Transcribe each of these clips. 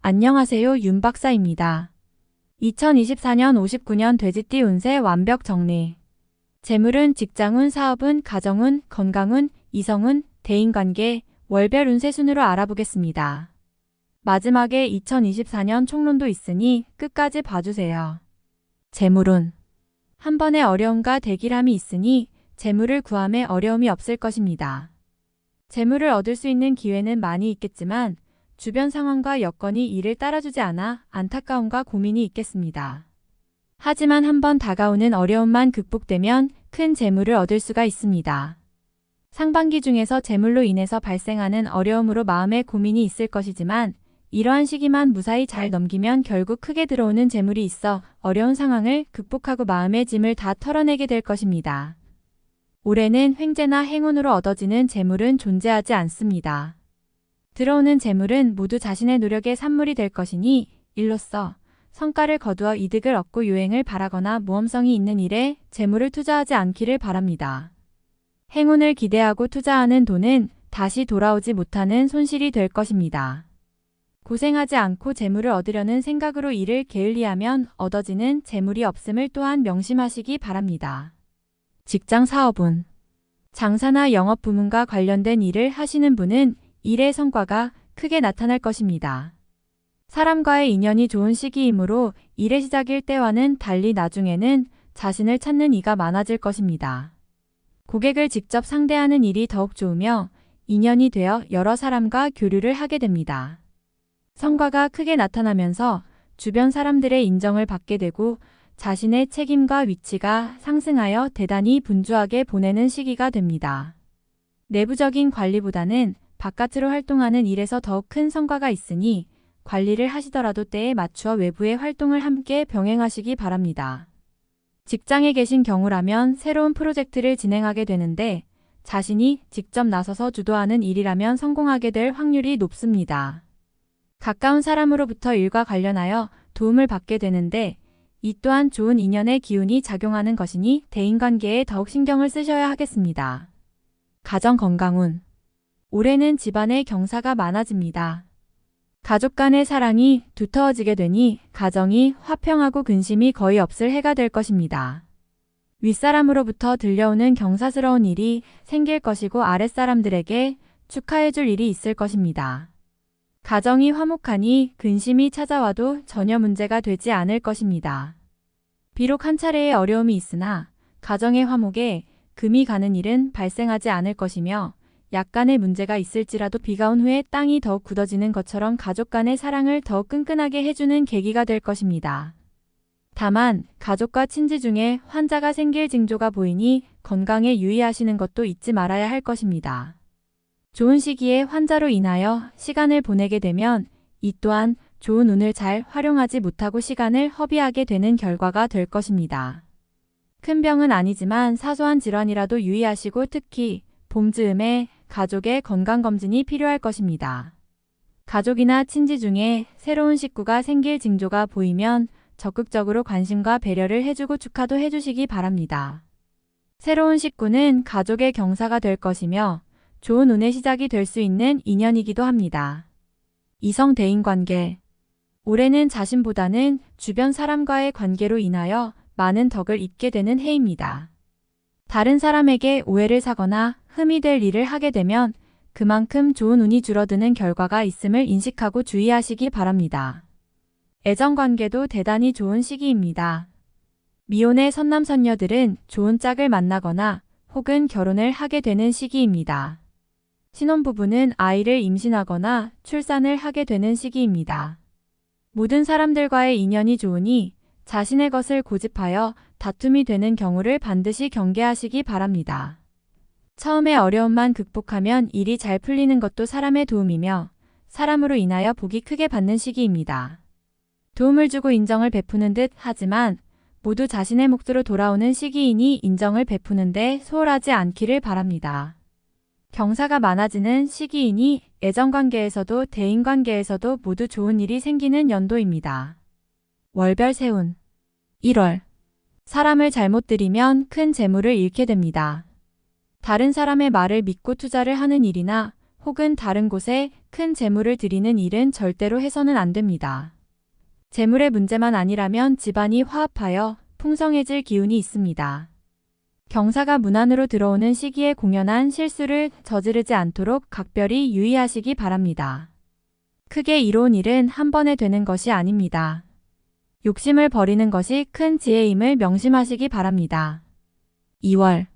안녕하세요, 윤 박사입니다. 2024년 59년 돼지띠 운세 완벽 정리. 재물운, 직장운, 사업운, 가정운, 건강운, 이성운, 대인관계, 월별 운세 순으로 알아보겠습니다. 마지막에 2024년 총론도 있으니 끝까지 봐주세요. 재물운. 한 번의 어려움과 대길함이 있으니 재물을 구함에 어려움이 없을 것입니다. 재물을 얻을 수 있는 기회는 많이 있겠지만 주변 상황과 여건이 이를 따라주지 않아 안타까움과 고민이 있겠습니다. 하지만 한번 다가오는 어려움만 극복되면 큰 재물을 얻을 수가 있습니다. 상반기 중에서 재물로 인해서 발생하는 어려움으로 마음에 고민이 있을 것이지만 이러한 시기만 무사히 잘 넘기면 결국 크게 들어오는 재물이 있어 어려운 상황을 극복하고 마음의 짐을 다 털어내게 될 것입니다. 올해는 횡재나 행운으로 얻어지는 재물은 존재하지 않습니다. 들어오는 재물은 모두 자신의 노력의 산물이 될 것이니 일로써 성과를 거두어 이득을 얻고 유행을 바라거나 모험성이 있는 일에 재물을 투자하지 않기를 바랍니다. 행운을 기대하고 투자하는 돈은 다시 돌아오지 못하는 손실이 될 것입니다. 고생하지 않고 재물을 얻으려는 생각으로 일을 게을리하면 얻어지는 재물이 없음을 또한 명심하시기 바랍니다. 직장 사업운. 장사나 영업 부문과 관련된 일을 하시는 분은 일의 성과가 크게 나타날 것입니다. 사람과의 인연이 좋은 시기이므로 일의 시작일 때와는 달리 나중에는 자신을 찾는 이가 많아질 것입니다. 고객을 직접 상대하는 일이 더욱 좋으며 인연이 되어 여러 사람과 교류를 하게 됩니다. 성과가 크게 나타나면서 주변 사람들의 인정을 받게 되고 자신의 책임과 위치가 상승하여 대단히 분주하게 보내는 시기가 됩니다. 내부적인 관리보다는 바깥으로 활동하는 일에서 더욱 큰 성과가 있으니 관리를 하시더라도 때에 맞추어 외부의 활동을 함께 병행하시기 바랍니다. 직장에 계신 경우라면 새로운 프로젝트를 진행하게 되는데 자신이 직접 나서서 주도하는 일이라면 성공하게 될 확률이 높습니다. 가까운 사람으로부터 일과 관련하여 도움을 받게 되는데 이 또한 좋은 인연의 기운이 작용하는 것이니 대인관계에 더욱 신경을 쓰셔야 하겠습니다. 가정 건강운. 올해는 집안에 경사가 많아집니다. 가족 간의 사랑이 두터워지게 되니 가정이 화평하고 근심이 거의 없을 해가 될 것입니다. 윗사람으로부터 들려오는 경사스러운 일이 생길 것이고 아랫사람들에게 축하해줄 일이 있을 것입니다. 가정이 화목하니 근심이 찾아와도 전혀 문제가 되지 않을 것입니다. 비록 한 차례의 어려움이 있으나 가정의 화목에 금이 가는 일은 발생하지 않을 것이며 약간의 문제가 있을지라도 비가 온 후에 땅이 더욱 굳어지는 것처럼 가족 간의 사랑을 더욱 끈끈하게 해주는 계기가 될 것입니다. 다만 가족과 친지 중에 환자가 생길 징조가 보이니 건강에 유의하시는 것도 잊지 말아야 할 것입니다. 좋은 시기에 환자로 인하여 시간을 보내게 되면 이 또한 좋은 운을 잘 활용하지 못하고 시간을 허비하게 되는 결과가 될 것입니다. 큰 병은 아니지만 사소한 질환이라도 유의하시고 특히 봄 즈음에 가족의 건강검진이 필요할 것입니다. 가족이나 친지 중에 새로운 식구가 생길 징조가 보이면 적극적으로 관심과 배려를 해주고 축하도 해주시기 바랍니다. 새로운 식구는 가족의 경사가 될 것이며 좋은 운의 시작이 될 수 있는 인연이기도 합니다. 이성 대인관계. 올해는 자신보다는 주변 사람과의 관계로 인하여 많은 덕을 입게 되는 해입니다. 다른 사람에게 오해를 사거나 흠이 될 일을 하게 되면 그만큼 좋은 운이 줄어드는 결과가 있음을 인식하고 주의하시기 바랍니다. 애정관계도 대단히 좋은 시기입니다. 미혼의 선남선녀들은 좋은 짝을 만나거나 혹은 결혼을 하게 되는 시기입니다. 신혼부부는 아이를 임신하거나 출산을 하게 되는 시기입니다. 모든 사람들과의 인연이 좋으니 자신의 것을 고집하여 다툼이 되는 경우를 반드시 경계하시기 바랍니다. 처음에 어려움만 극복하면 일이 잘 풀리는 것도 사람의 도움이며 사람으로 인하여 복이 크게 받는 시기입니다. 도움을 주고 인정을 베푸는 듯 하지만 모두 자신의 몫으로 돌아오는 시기이니 인정을 베푸는데 소홀하지 않기를 바랍니다. 경사가 많아지는 시기이니 애정관계에서도 대인관계에서도 모두 좋은 일이 생기는 연도입니다. 월별 세운. 1월. 사람을 잘못 들이면 큰 재물을 잃게 됩니다. 다른 사람의 말을 믿고 투자를 하는 일이나 혹은 다른 곳에 큰 재물을 들이는 일은 절대로 해서는 안 됩니다. 재물의 문제만 아니라면 집안이 화합하여 풍성해질 기운이 있습니다. 경사가 문 안으로 들어오는 시기에 공연한 실수를 저지르지 않도록 각별히 유의하시기 바랍니다. 크게 이로운 일은 한 번에 되는 것이 아닙니다. 욕심을 버리는 것이 큰 지혜임을 명심하시기 바랍니다. 2월.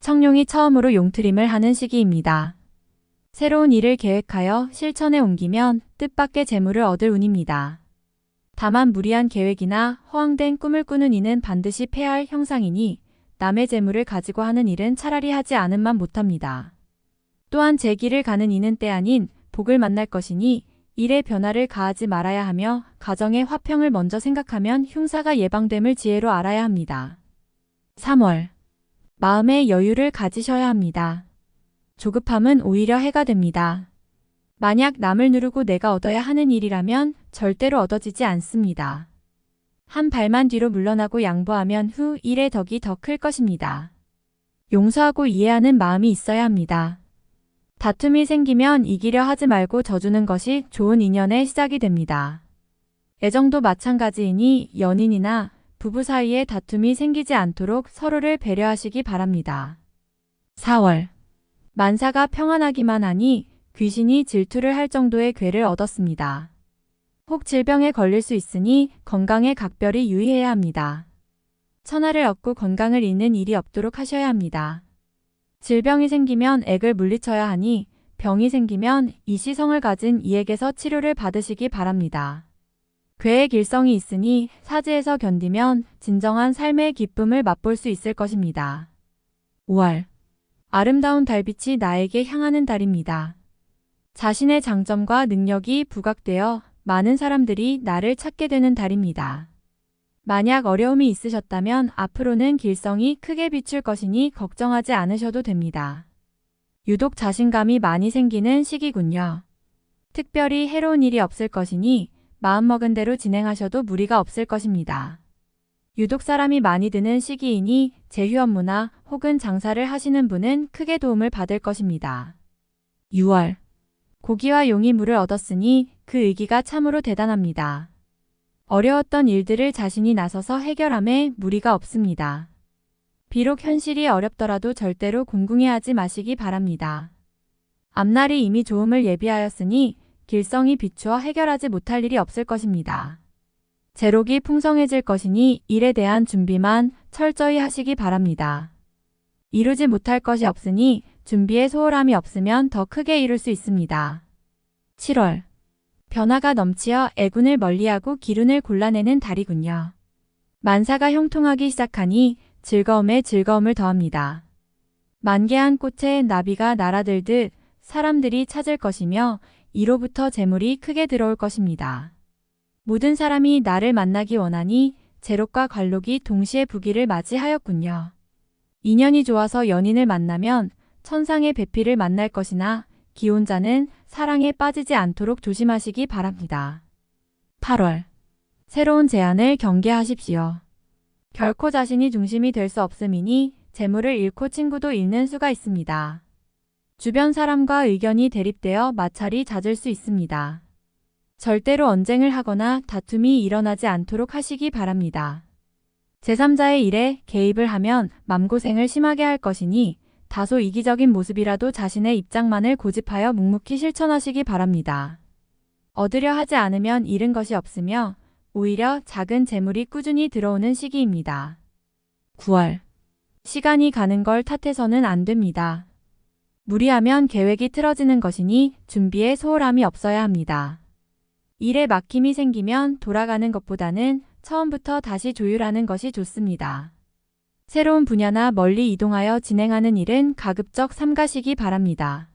청룡이 처음으로 용트림을 하는 시기입니다. 새로운 일을 계획하여 실천에 옮기면 뜻밖의 재물을 얻을 운입니다. 다만 무리한 계획이나 허황된 꿈을 꾸는 이는 반드시 패할 형상이니 남의 재물을 가지고 하는 일은 차라리 하지 않음만 못합니다. 또한 제 길을 가는 이는 때 아닌 복을 만날 것이니 일에 변화를 가하지 말아야 하며 가정의 화평을 먼저 생각하면 흉사가 예방됨을 지혜로 알아야 합니다. 3월. 마음의 여유를 가지셔야 합니다. 조급함은 오히려 해가 됩니다. 만약 남을 누르고 내가 얻어야 하는 일이라면 절대로 얻어지지 않습니다. 한 발만 뒤로 물러나고 양보하면 후 일의 덕이 더 클 것입니다. 용서하고 이해하는 마음이 있어야 합니다. 다툼이 생기면 이기려 하지 말고 져주는 것이 좋은 인연의 시작이 됩니다. 애정도 마찬가지이니 연인이나 부부 사이에 다툼이 생기지 않도록 서로를 배려하시기 바랍니다. 4월. 만사가 평안하기만 하니 귀신이 질투를 할 정도의 괴를 얻었습니다. 혹 질병에 걸릴 수 있으니 건강에 각별히 유의해야 합니다. 천하를 얻고 건강을 잃는 일이 없도록 하셔야 합니다. 질병이 생기면 액을 물리쳐야 하니 병이 생기면 이 시성을 가진 이에게서 치료를 받으시기 바랍니다. 괴의 길성이 있으니 사지에서 견디면 진정한 삶의 기쁨을 맛볼 수 있을 것입니다. 5월. 아름다운 달빛이 나에게 향하는 달입니다. 자신의 장점과 능력이 부각되어 많은 사람들이 나를 찾게 되는 달입니다. 만약 어려움이 있으셨다면 앞으로는 길성이 크게 비출 것이니 걱정하지 않으셔도 됩니다. 유독 자신감이 많이 생기는 시기군요. 특별히 해로운 일이 없을 것이니 마음먹은 대로 진행하셔도 무리가 없을 것입니다. 유독 사람이 많이 드는 시기이니 제휴 업무나 혹은 장사를 하시는 분은 크게 도움을 받을 것입니다. 6월. 고기와 용이 물을 얻었으니 그 의기가 참으로 대단합니다. 어려웠던 일들을 자신이 나서서 해결함에 무리가 없습니다. 비록 현실이 어렵더라도 절대로 궁궁해하지 마시기 바랍니다. 앞날이 이미 좋음을 예비하였으니 길성이 비추어 해결하지 못할 일이 없을 것입니다. 재록이 풍성해질 것이니 일에 대한 준비만 철저히 하시기 바랍니다. 이루지 못할 것이 없으니 준비에 소홀함이 없으면 더 크게 이룰 수 있습니다. 7월. 변화가 넘치어 애군을 멀리하고 기운을 골라내는 달이군요. 만사가 형통하기 시작하니 즐거움에 즐거움을 더합니다. 만개한 꽃에 나비가 날아들듯 사람들이 찾을 것이며 이로부터 재물이 크게 들어올 것입니다. 모든 사람이 나를 만나기 원하니 재록과 관록이 동시에 부기를 맞이하였군요. 인연이 좋아서 연인을 만나면 천상의 배필을 만날 것이나 기혼자는 사랑에 빠지지 않도록 조심하시기 바랍니다. 8월. 새로운 제안을 경계하십시오. 결코 자신이 중심이 될 수 없음이니 재물을 잃고 친구도 잃는 수가 있습니다. 주변 사람과 의견이 대립되어 마찰이 잦을 수 있습니다. 절대로 언쟁을 하거나 다툼이 일어나지 않도록 하시기 바랍니다. 제3자의 일에 개입을 하면 맘고생을 심하게 할 것이니 다소 이기적인 모습이라도 자신의 입장만을 고집하여 묵묵히 실천하시기 바랍니다. 얻으려 하지 않으면 잃은 것이 없으며 오히려 작은 재물이 꾸준히 들어오는 시기입니다. 9월. 시간이 가는 걸 탓해서는 안 됩니다. 무리하면 계획이 틀어지는 것이니 준비에 소홀함이 없어야 합니다. 일에 막힘이 생기면 돌아가는 것보다는 처음부터 다시 조율하는 것이 좋습니다. 새로운 분야나 멀리 이동하여 진행하는 일은 가급적 삼가시기 바랍니다.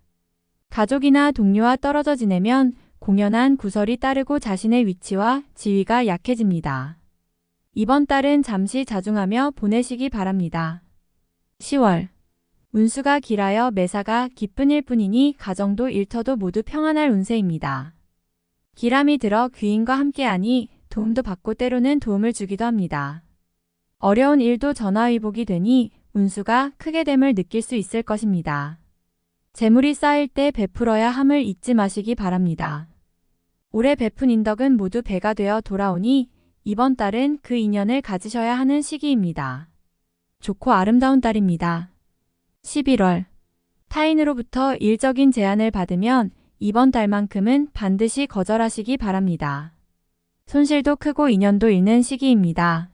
가족이나 동료와 떨어져 지내면 공연한 구설이 따르고 자신의 위치와 지위가 약해집니다. 이번 달은 잠시 자중하며 보내시기 바랍니다. 10월. 운수가 길하여 매사가 기쁜 일뿐이니 가정도 일터도 모두 평안할 운세입니다. 기람이 들어 귀인과 함께하니 도움도 받고 때로는 도움을 주기도 합니다. 어려운 일도 전화위복이 되니 운수가 크게 됨을 느낄 수 있을 것입니다. 재물이 쌓일 때 베풀어야 함을 잊지 마시기 바랍니다. 올해 베푼 인덕은 모두 배가 되어 돌아오니 이번 달은 그 인연을 가지셔야 하는 시기입니다. 좋고 아름다운 달입니다. 11월. 타인으로부터 일적인 제안을 받으면 이번 달만큼은 반드시 거절하시기 바랍니다. 손실도 크고 인연도 잃는 시기입니다.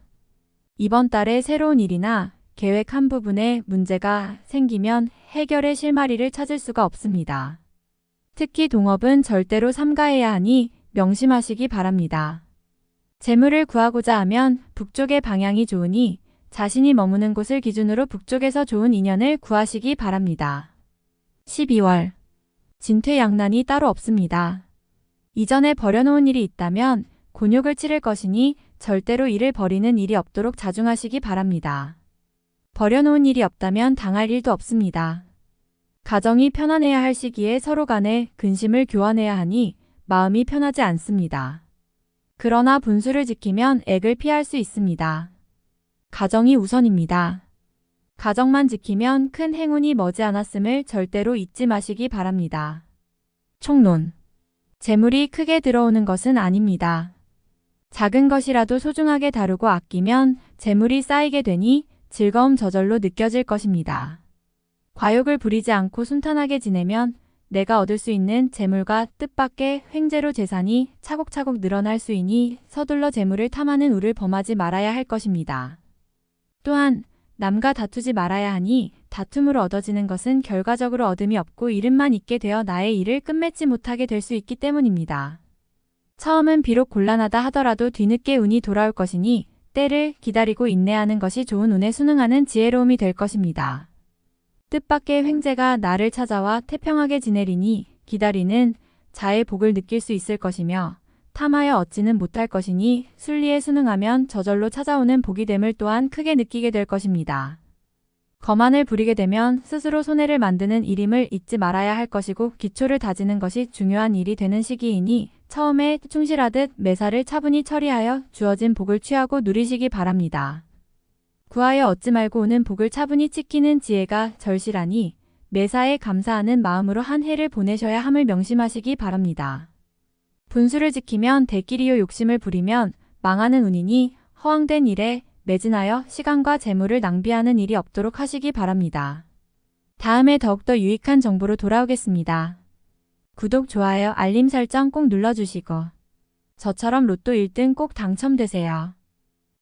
이번 달에 새로운 일이나 계획 한 부분에 문제가 생기면 해결의 실마리를 찾을 수가 없습니다. 특히 동업은 절대로 삼가해야 하니 명심하시기 바랍니다. 재물을 구하고자 하면 북쪽의 방향이 좋으니 자신이 머무는 곳을 기준으로 북쪽에서 좋은 인연을 구하시기 바랍니다. 12월. 진퇴양난이 따로 없습니다. 이전에 버려놓은 일이 있다면 곤욕을 치를 것이니 절대로 이를 버리는 일이 없도록 자중하시기 바랍니다. 버려놓은 일이 없다면 당할 일도 없습니다. 가정이 편안해야 할 시기에 서로 간에 근심을 교환해야 하니 마음이 편하지 않습니다. 그러나 분수를 지키면 액을 피할 수 있습니다. 가정이 우선입니다. 가정만 지키면 큰 행운이 머지않았음을 절대로 잊지 마시기 바랍니다. 총론. 재물이 크게 들어오는 것은 아닙니다. 작은 것이라도 소중하게 다루고 아끼면 재물이 쌓이게 되니 즐거움 저절로 느껴질 것입니다. 과욕을 부리지 않고 순탄하게 지내면 내가 얻을 수 있는 재물과 뜻밖의 횡재로 재산이 차곡차곡 늘어날 수이니 서둘러 재물을 탐하는 우를 범하지 말아야 할 것입니다. 또한 남과 다투지 말아야 하니 다툼으로 얻어지는 것은 결과적으로 얻음이 없고 이름만 있게 되어 나의 일을 끝맺지 못하게 될 수 있기 때문입니다. 처음은 비록 곤란하다 하더라도 뒤늦게 운이 돌아올 것이니 때를 기다리고 인내하는 것이 좋은 운에 순응하는 지혜로움이 될 것입니다. 뜻밖의 횡재가 나를 찾아와 태평하게 지내리니 기다리는 자의 복을 느낄 수 있을 것이며 탐하여 얻지는 못할 것이니 순리에 순응하면 저절로 찾아오는 복이 됨을 또한 크게 느끼게 될 것입니다. 거만을 부리게 되면 스스로 손해를 만드는 일임을 잊지 말아야 할 것이고 기초를 다지는 것이 중요한 일이 되는 시기이니 처음에 충실하듯 매사를 차분히 처리하여 주어진 복을 취하고 누리시기 바랍니다. 구하여 얻지 말고 오는 복을 차분히 지키는 지혜가 절실하니 매사에 감사하는 마음으로 한 해를 보내셔야 함을 명심하시기 바랍니다. 분수를 지키면 대끼리요 욕심을 부리면 망하는 운이니 허황된 일에 매진하여 시간과 재물을 낭비하는 일이 없도록 하시기 바랍니다. 다음에 더욱더 유익한 정보로 돌아오겠습니다. 구독, 좋아요, 알림 설정 꼭 눌러주시고 저처럼 로또 1등 꼭 당첨되세요.